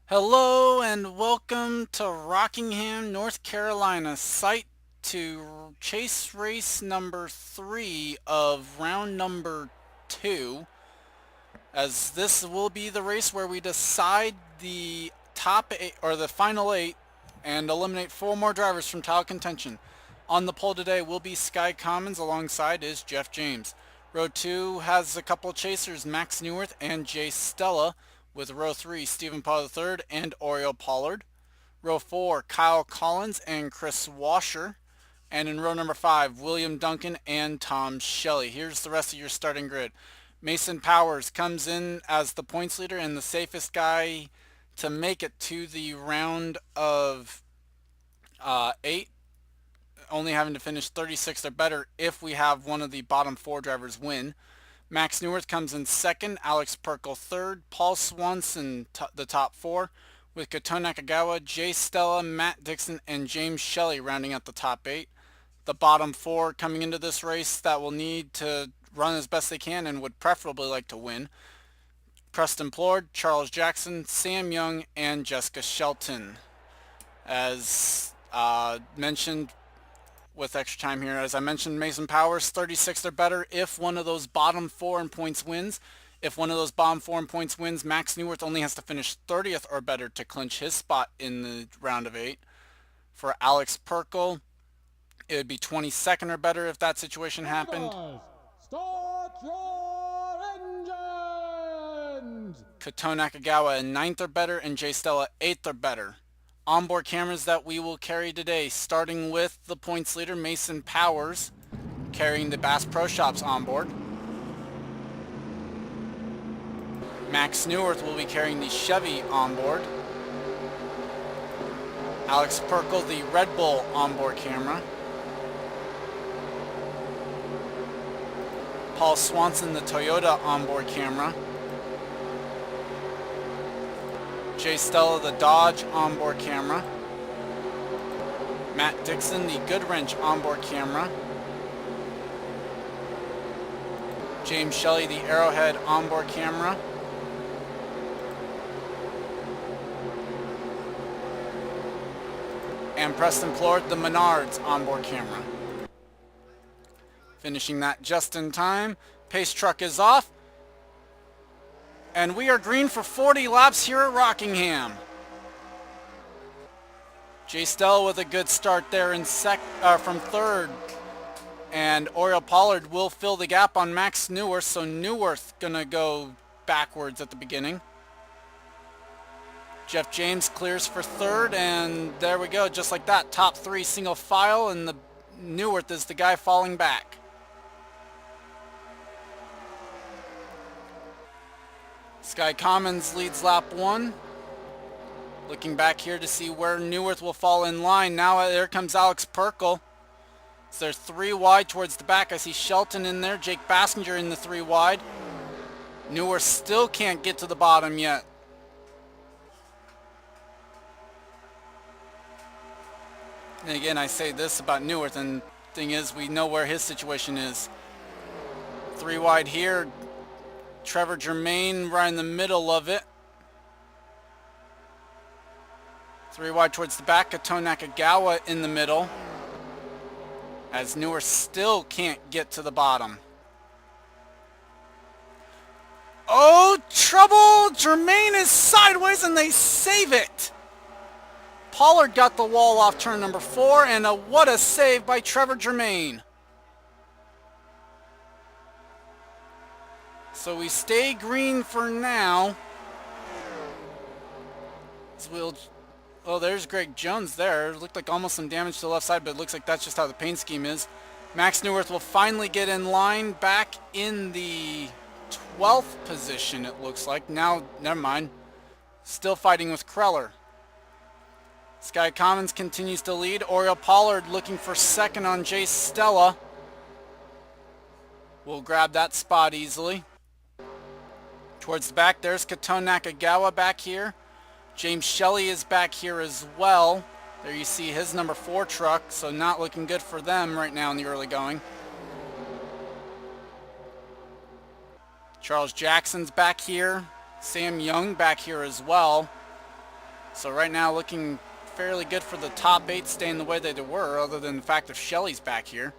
Hello and welcome to Rockingham, North Carolina, site to chase race number 3 of round number 2, as this will be the race where we decide the top 8 or the final 8 and eliminate 4 more drivers from title contention. On the pole today will be Sky Commons, alongside is Jeff James. Row 2 has a couple of chasers, Max Newworth and Jay Stella, with row 3 Stephen Paul III and Oriole Pollard. Row 4 Kyle Collins and Chris Washer. And in row number 5 William Duncan and Tom Shelley. Here's the rest of your starting grid. Mason Powers comes in as the points leader and the safest guy to make it to the round of 8, only having to finish 36th or better if we have one of the bottom 4 drivers win. Max Newworth comes in second, Alex Perkle third, Paul Swanson the top 4, with Kato Nakagawa, Jay Stella, Matt Dixon, and James Shelley rounding out the top 8. The bottom 4 coming into this race that will need to run as best they can and would preferably like to win: Preston Plord, Charles Jackson, Sam Young, and Jessica Shelton. As mentioned with extra time here, as I mentioned, Mason Powers 36th or better if one of those bottom 4 in points wins. If one of those bottom 4 in points wins, Max Newworth only has to finish 30th or better to clinch his spot in the round of 8. For Alex Perkle, it would be 22nd or better if that situation happened. Start your engines! Kato Nakagawa 9th or better, and Jay Stella 8th or better. Onboard cameras that we will carry today, starting with the points leader Mason Powers, carrying the Bass Pro Shops onboard. Max Newworth will be carrying the Chevy onboard. Alex Perkle, the Red Bull onboard camera. Paul Swanson, the Toyota onboard camera. Jay Stella, the Dodge onboard camera. Matt Dixon, the Goodwrench onboard camera. James Shelley, the Arrowhead onboard camera. And Preston Plord, the Menards onboard camera. Finishing that just in time. Pace truck is off. And we are green for 40 laps here at Rockingham. Jay Stella with a good start there in from third. And Oriole Pollard will fill the gap on Max Newworth, so Newworth gonna go backwards at the beginning. Jeff James clears for third, and there we go, just like that. Top 3 single file, and the Newworth is the guy falling back. Sky Commons leads lap 1. Looking back here to see where Newworth will fall in line. Now there comes Alex Perkle. So they're 3 wide towards the back. I see Shelton in there. Jake Bassinger in the 3 wide. Newworth still can't get to the bottom yet. And again, I say this about Newworth, and the thing is, we know where his situation is. 3 wide here. Trevor Germain right in the middle of it. 3 wide towards the back. Kato Nakagawa in the middle, as Newworth still can't get to the bottom. Oh, trouble! Germain is sideways and they save it! Pollard got the wall off turn number 4, and what a save by Trevor Germain. So we stay green for now. Oh, there's Greg Jones there. It looked like almost some damage to the left side, but it looks like that's just how the paint scheme is. Max Newworth will finally get in line, back in the 12th position, it looks like. Now, never mind. Still fighting with Kreller. Sky Commons continues to lead. Oriole Pollard looking for second on Jay Stella. We'll grab that spot easily. Towards the back, there's Kato Nakagawa back here. James Shelley is back here as well. There you see his number 4 truck, so not looking good for them right now in the early going. Charles Jackson's back here. Sam Young back here as well. So right now looking fairly good for the top 8, staying the way they were, other than the fact of Shelley's back here.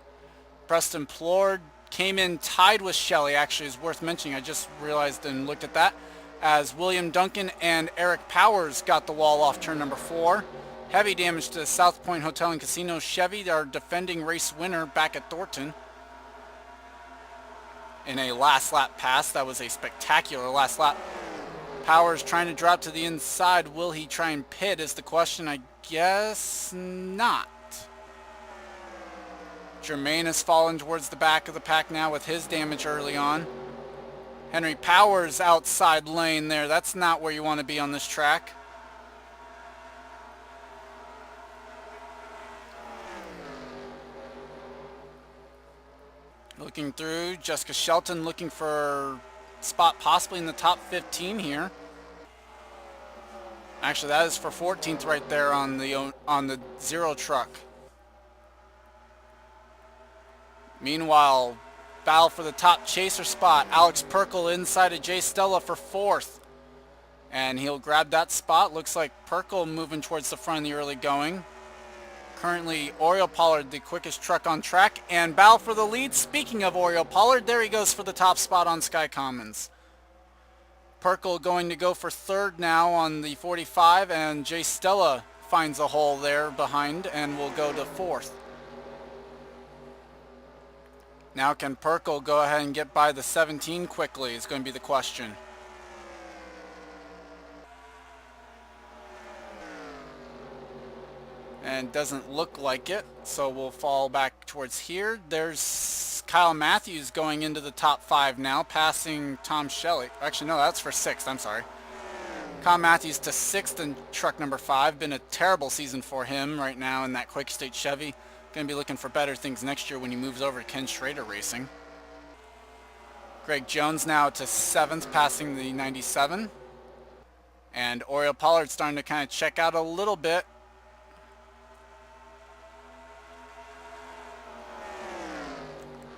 Preston Plord came in tied with Shelley, actually is worth mentioning. I just realized and looked at that, as William Duncan and Eric Powers got the wall off turn number 4. Heavy damage to South Point Hotel and Casino. Chevy, our defending race winner back at Thornton, in a last lap pass. That was a spectacular last lap. Powers trying to drop to the inside. Will he try and pit is the question. I guess not. Jermaine has fallen towards the back of the pack now with his damage early on. Henry Powers outside lane there. That's not where you want to be on this track. Looking through, Jessica Shelton looking for a spot possibly in the top 15 here. Actually, that is for 14th right there on the zero truck. Meanwhile, battle for the top chaser spot. Alex Perkle inside of Jay Stella for 4th. And he'll grab that spot. Looks like Perkle moving towards the front of the early going. Currently, Oriole Pollard, the quickest truck on track, and battle for the lead. Speaking of Oriole Pollard, there he goes for the top spot on Sky Commons. Perkle going to go for 3rd now on the 45, and Jay Stella finds a hole there behind and will go to 4th. Now can Perkle go ahead and get by the 17 quickly is going to be the question. And doesn't look like it, so we'll fall back towards here. There's Kyle Matthews going into the top 5 now, passing Tom Shelley. Actually, no, that's for 6th. I'm sorry. Kyle Matthews to 6th in truck number 5. Been a terrible season for him right now in that Quick State Chevy. Going to be looking for better things next year when he moves over to Ken Schrader Racing. Greg Jones now to 7th, passing the 97. And Oriole Pollard starting to kind of check out a little bit.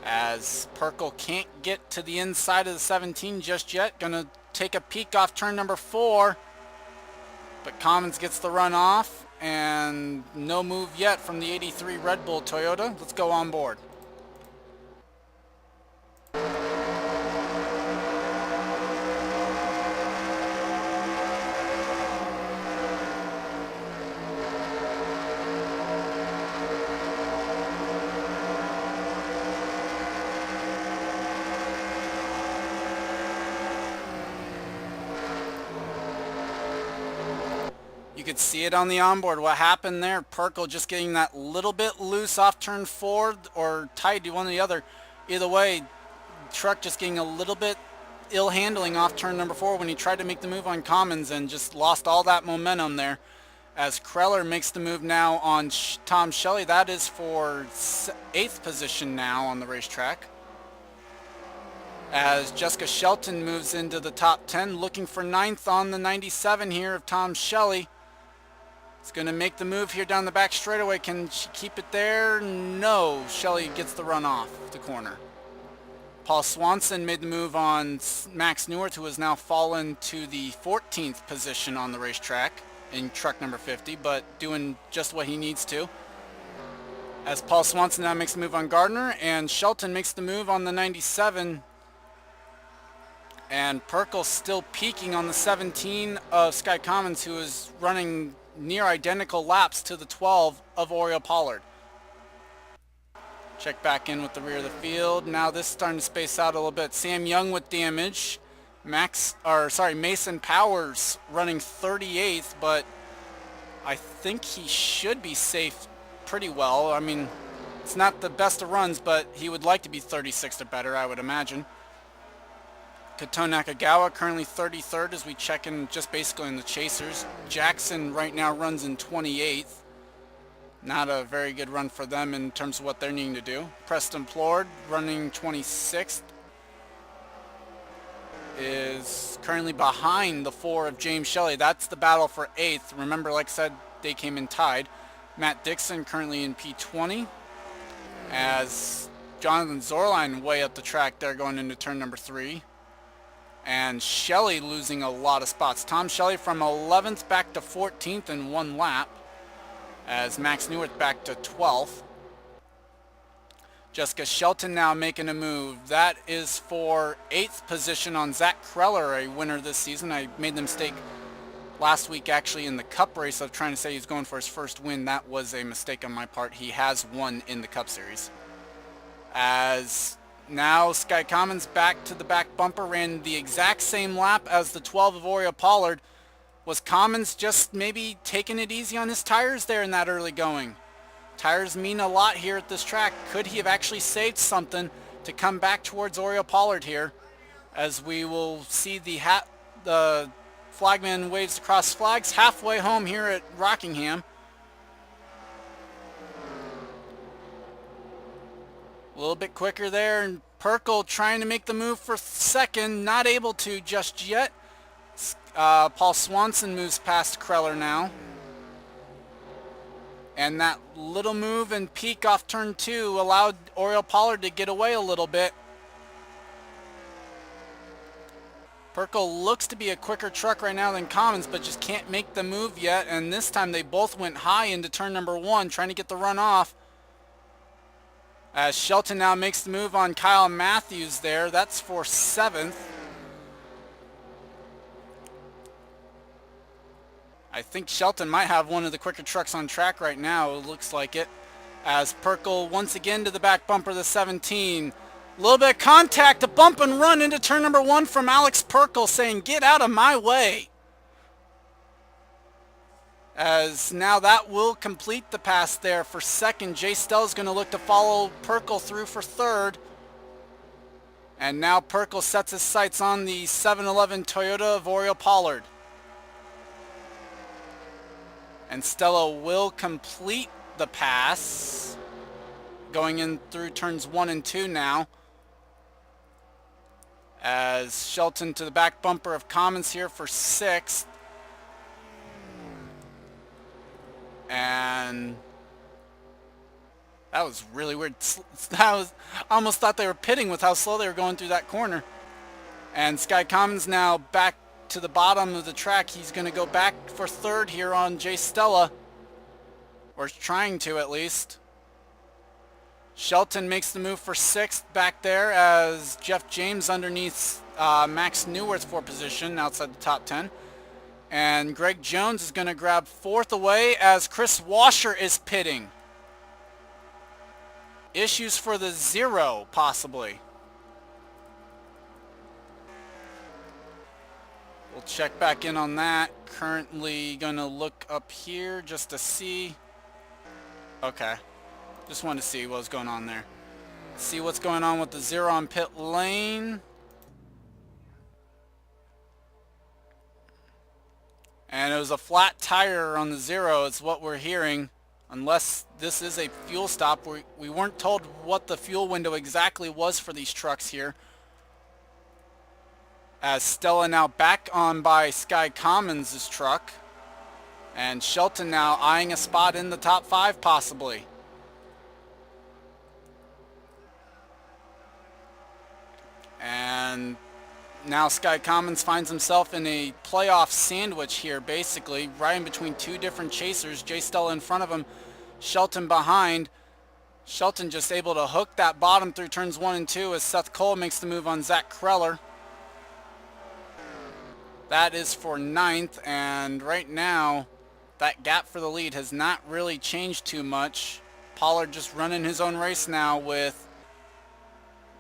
As Perkle can't get to the inside of the 17 just yet. Gonna take a peek off turn number 4. But Commons gets the run off. And no move yet from the 83 Red Bull Toyota. Let's go on board. You could see it on the onboard. What happened there? Perkle just getting that little bit loose off turn 4 or tight to one or the other. Either way, truck just getting a little bit ill handling off turn number 4 when he tried to make the move on Commons and just lost all that momentum there. As Kreller makes the move now on Tom Shelley. That is for 8th position now on the racetrack. As Jessica Shelton moves into the top 10, looking for 9th on the 97 here of Tom Shelley. It's going to make the move here down the back straightaway. Can she keep it there? No. Shelley gets the run off the corner. Paul Swanson made the move on Max Newart, who has now fallen to the 14th position on the racetrack in truck number 50, but doing just what he needs to. As Paul Swanson now makes the move on Gardner, and Shelton makes the move on the 97. And Perkle still peaking on the 17 of Sky Commons, who is running near identical laps to the 12 of Oriole Pollard. Check back in with the rear of the field. Now this is starting to space out a little bit. Sam Young with damage. Mason Powers running 38th, but I think he should be safe pretty well. I mean, it's not the best of runs, but he would like to be 36th or better, I would imagine. Kato Nakagawa currently 33rd as we check in just basically in the chasers. Jackson right now runs in 28th. Not a very good run for them in terms of what they're needing to do. Preston Plord running 26th is currently behind the 4 of James Shelley. That's the battle for 8th. Remember, like I said, they came in tied. Matt Dixon currently in P20 as Jonathan Zorline way up the track there going into turn number 3. And Shelley losing a lot of spots. Tom Shelley from 11th back to 14th in one lap, as Max Neuwirth back to 12th. Jessica Shelton now making a move. That is for 8th position on Zach Kreller, a winner this season. I made the mistake last week actually in the Cup race of trying to say he's going for his first win. That was a mistake on my part. He has won in the Cup Series. As now Sky Commons back to the back bumper, ran the exact same lap as the 12 of Oriole Pollard. Was Commons just maybe taking it easy on his tires there in that early going? Tires mean a lot here at this track. Could he have actually saved something to come back towards Oriole Pollard here? As we will see the flagman waves across flags halfway home here at Rockingham. A little bit quicker there, and Perkle trying to make the move for second, not able to just yet. Paul Swanson moves past Kreller now. And that little move and peak off turn 2 allowed Oriole Pollard to get away a little bit. Perkle looks to be a quicker truck right now than Commons, but just can't make the move yet. And this time they both went high into turn number 1, trying to get the run off. As Shelton now makes the move on Kyle Matthews there. That's for 7th. I think Shelton might have one of the quicker trucks on track right now. It looks like it. As Perkle once again to the back bumper of the 17. A little bit of contact, a bump and run into turn number 1 from Alex Perkle saying, "Get out of my way." As now that will complete the pass there for second. Jay Stell is going to look to follow Perkle through for third. And now Perkle sets his sights on the 711 Toyota of Oriole Pollard. And Stella will complete the pass, going in through turns 1 and 2 now. As Shelton to the back bumper of Commons here for 6th. And that was really weird. I almost thought they were pitting with how slow they were going through that corner. And Sky Commons now back to the bottom of the track. He's going to go back for third here on Jay Stella, or trying to at least. Shelton makes the move for 6th back there, as Jeff James underneath Max Neuwirth for position outside the top 10. And Greg Jones is going to grab 4th away as Chris Washer is pitting. Issues for the 0 possibly. We'll check back in on that. Currently going to look up here just to see. Okay. Just wanted to see what was going on there. See what's going on with the 0 on pit lane. And it was a flat tire on the 0 is what we're hearing. Unless this is a fuel stop. We weren't told what the fuel window exactly was for these trucks here. As Stella now back on by Sky Commons' truck. And Shelton now eyeing a spot in the top 5 possibly. And now Sky Commons finds himself in a playoff sandwich here basically. Right in between 2 different chasers. Jay Stella in front of him. Shelton behind. Shelton just able to hook that bottom through turns 1 and 2 as Seth Cole makes the move on Zach Kreller. That is for 9th, and right now that gap for the lead has not really changed too much. Pollard just running his own race now with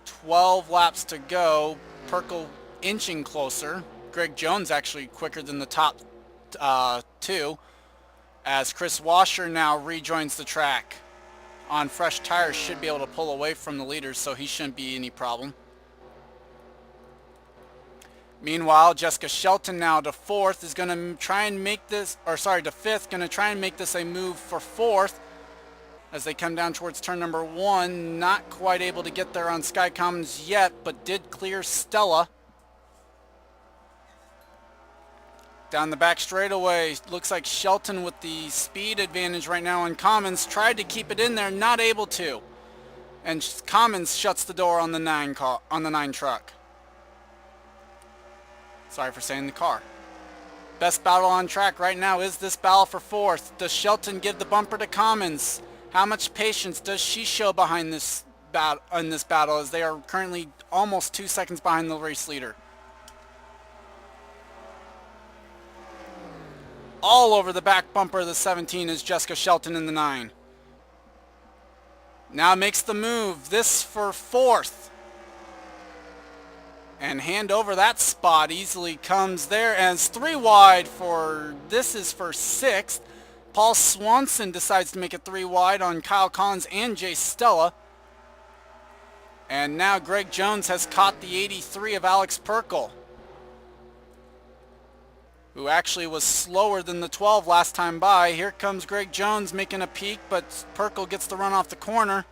12 laps to go. Perkle inching closer. Greg Jones actually quicker than the top 2, as Chris Washer now rejoins the track. On fresh tires should be able to pull away from the leaders, so he shouldn't be any problem. Meanwhile, Jessica Shelton now to 4th is going to try and make this, or sorry, to 5th, going to try and make this a move for 4th as they come down towards turn number 1. Not quite able to get there on Sky Commons yet, but did clear Stella. Down the back straightaway, looks like Shelton with the speed advantage right now on Commons. Tried to keep it in there, not able to. And Commons shuts the door on the 9 truck. Sorry for saying the car. Best battle on track right now is this battle for fourth. Does Shelton give the bumper to Commons? How much patience does she show behind this battle as they are currently almost 2 seconds behind the race leader? All over the back bumper of the 17 is Jessica Shelton in the 9. Now makes the move. This for fourth. And hand over that spot easily comes there as 3 wide for, this is for 6th. Paul Swanson decides to make it 3 wide on Kyle Collins and Jay Stella. And now Greg Jones has caught the 83 of Alex Perkle, who actually was slower than the 12 last time by. Here comes Greg Jones making a peek, but Perkle gets the run off the corner.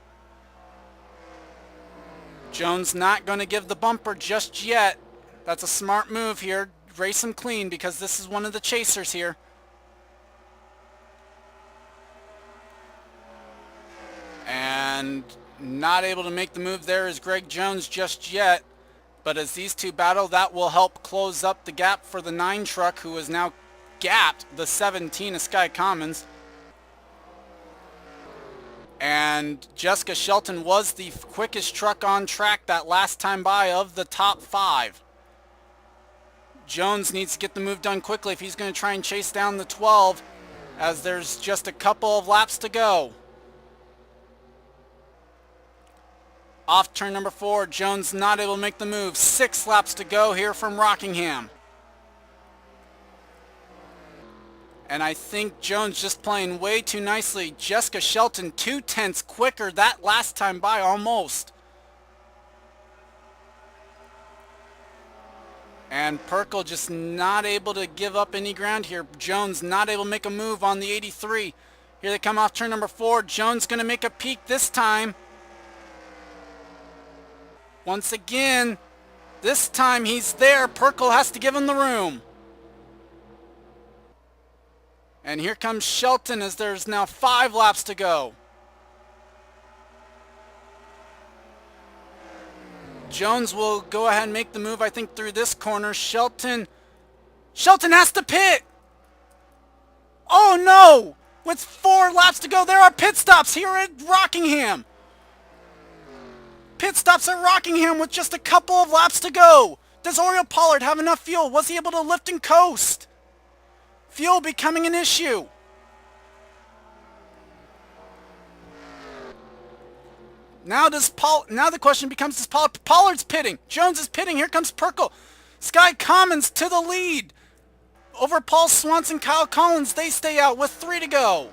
Jones not going to give the bumper just yet. That's a smart move here. Race him clean because this is one of the chasers here. And not able to make the move there is Greg Jones just yet. But as these two battle, that will help close up the gap for the 9 truck, who has now gapped the 17 of Sky Commons. And Jessica Shelton was the quickest truck on track that last time by of the top 5. Jones needs to get the move done quickly if he's going to try and chase down the 12, as there's just a couple of laps to go. Off turn number 4, Jones not able to make the move. 6 laps to go here from Rockingham. And I think Jones just playing way too nicely. Jessica Shelton 2/10 quicker that last time by almost. And Perkle just not able to give up any ground here. Jones not able to make a move on the 83. Here they come off turn number 4. Jones going to make a peek this time. Once again, this time he's there. Perkle has to give him the room. And here comes Shelton as there's now 5 laps to go. Jones will go ahead and make the move, I think, through this corner. Shelton has to pit. Oh no! With 4 laps to go, there are pit stops here at Rockingham. Pit stops at Rockingham with just a couple of laps to go. Does Oriole Pollard have enough fuel? Was he able to lift and coast? Fuel becoming an issue. Now the question becomes, does Pollard's pitting? Jones is pitting. Here comes Perkle. Sky Commons to the lead. Over Paul Swanson, Kyle Collins, they stay out with 3 to go.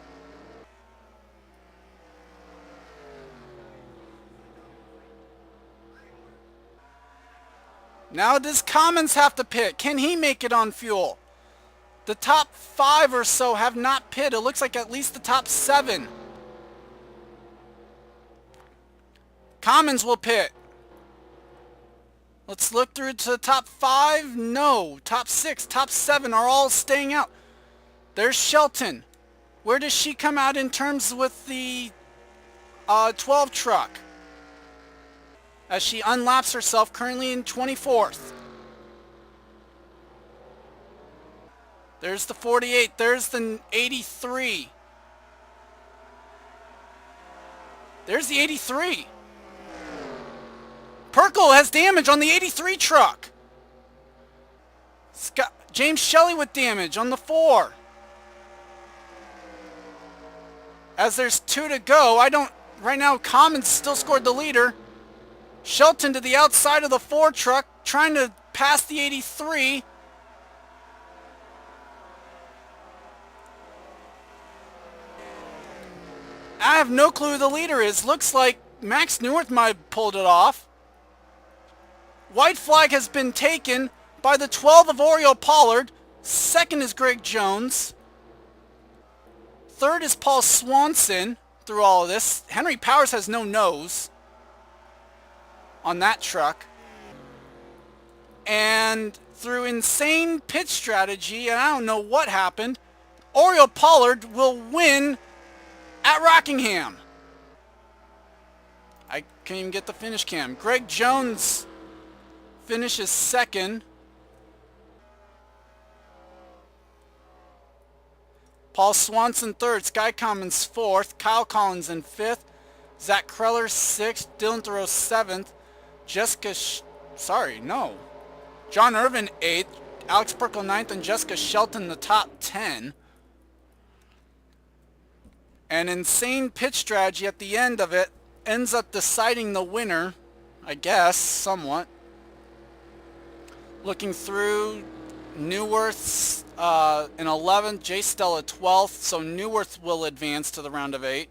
Now does Commons have to pit? Can he make it on fuel? The top 5 or so have not pitted. It looks like at least the top 7. Commons will pit. Let's look through to the top 5. No. Top 6, top 7 are all staying out. There's Shelton. Where does she come out in terms with the 12 truck? As she unlaps herself, currently in 24th. There's the 48. There's the 83. There's the 83. Perkle has damage on the 83 truck. James Shelley with damage on the 4. As there's 2 to go, right now Commons still scored the leader. Shelton to the outside of the 4 truck, trying to pass the 83. I have no clue who the leader is. Looks like Max Newirth might have pulled it off. White flag has been taken by the 12 of Oriole Pollard. 2nd is Greg Jones. 3rd is Paul Swanson through all of this. Henry Powers has no nose on that truck. And through insane pit strategy, and I don't know what happened, Oriole Pollard will win at Rockingham. I can't even get the finish cam. Greg Jones finishes 2nd. Paul Swanson third, Sky Commons fourth, Kyle Collins in fifth, Zach Kreller sixth, Dylan Thoreau seventh, John Irvin eighth, Alex Perkle ninth, and Jessica Shelton the top 10. An insane pitch strategy at the end of it ends up deciding the winner, I guess, somewhat. Looking through, Newworth's in 11th, Jay Stella 12th, so Newworth will advance to the round of 8.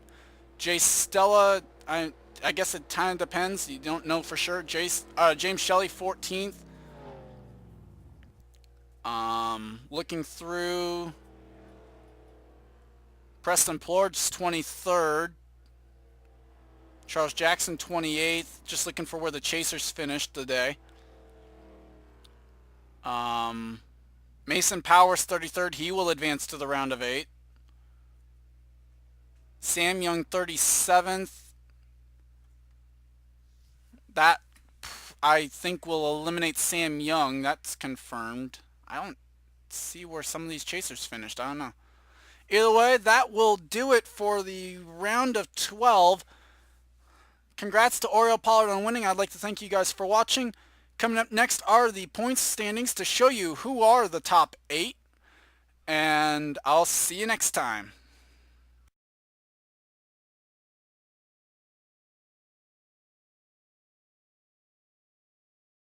Jay Stella, I guess it kind of depends. You don't know for sure. James Shelley 14th. Looking through, Preston Plorge 23rd. Charles Jackson 28th. Just looking for where the Chasers finished today. Mason Powers 33rd. He will advance to the round of 8. Sam Young 37th. That, I think, will eliminate Sam Young. That's confirmed. I don't see where some of these Chasers finished. I don't know. Either way, that will do it for the round of 12. Congrats to Oriole Pollard on winning. I'd like to thank you guys for watching. Coming up next are the points standings to show you who are the top 8. And I'll see you next time.